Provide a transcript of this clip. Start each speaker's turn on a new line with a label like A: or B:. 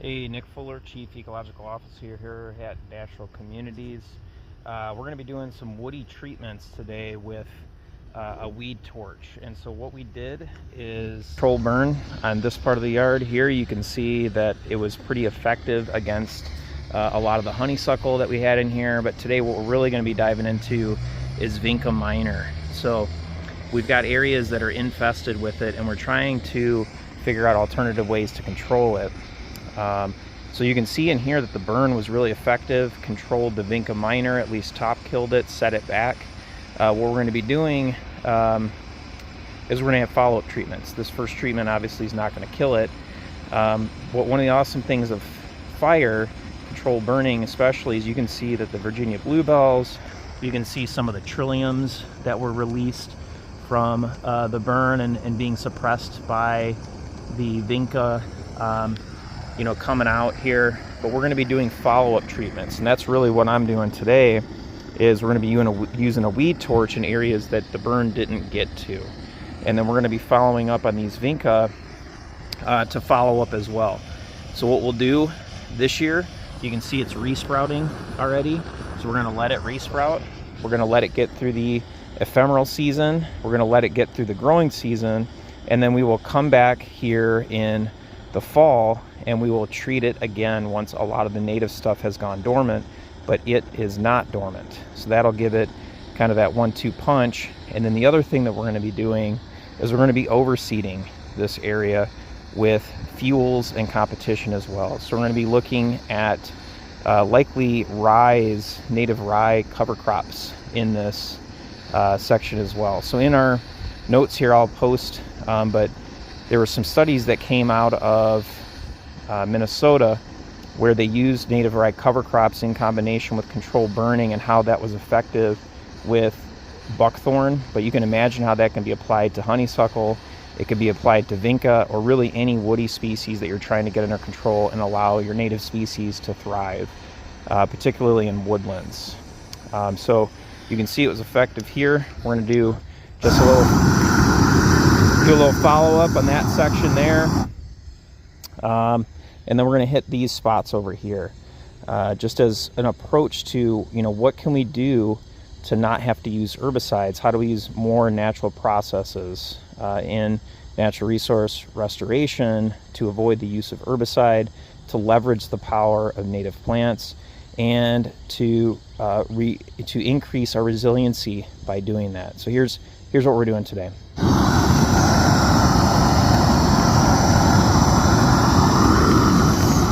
A: Hey, Nick Fuller, Chief Ecological Officer here at Natural Communities. We're going to be doing some woody treatments today with a weed torch. And so what we did is control burn on this part of the yard. Here you can see that it was pretty effective against a lot of the honeysuckle that we had in here. But today what we're really going to be diving into is Vinca minor. So we've got areas that are infested with it, and we're trying to figure out alternative ways to control it. So you can see in here that the burn was really effective, controlled the Vinca minor, at least top killed it, set it back. What we're going to be doing is we're going to have follow-up treatments. This first treatment obviously is not going to kill it. But one of the awesome things of fire control burning especially is you can see that the Virginia bluebells, you can see some of the trilliums that were released from the burn and being suppressed by the Vinca coming out here. But we're going to be doing follow-up treatments, and that's really what I'm doing today. Is we're going to be using a weed torch in areas that the burn didn't get to, and then we're going to be following up on these Vinca to follow up as well. So what we'll do this year, you can see it's resprouting already, so we're going to let it resprout. We're going to let it get through the ephemeral season, we're going to let it get through the growing season, and then we will come back here in the fall and we will treat it again once a lot of the native stuff has gone dormant, but it is not dormant. So that'll give it kind of that 1-2 punch. And then the other thing that we're going to be doing is we're going to be overseeding this area with fuels and competition as well. So we're going to be looking at likely native rye cover crops in this section as well. So in our notes here I'll post, but there were some studies that came out of Minnesota where they used native rye cover crops in combination with controlled burning and how that was effective with buckthorn. But you can imagine how that can be applied to honeysuckle. It could be applied to Vinca, or really any woody species that you're trying to get under control and allow your native species to thrive, particularly in woodlands. So you can see it was effective here. We're going to do just a little follow-up on that section there, and then we're going to hit these spots over here, just as an approach to what can we do to not have to use herbicides. How do we use more natural processes in natural resource restoration to avoid the use of herbicide, to leverage the power of native plants, and to increase our resiliency by doing that. So here's what we're doing today.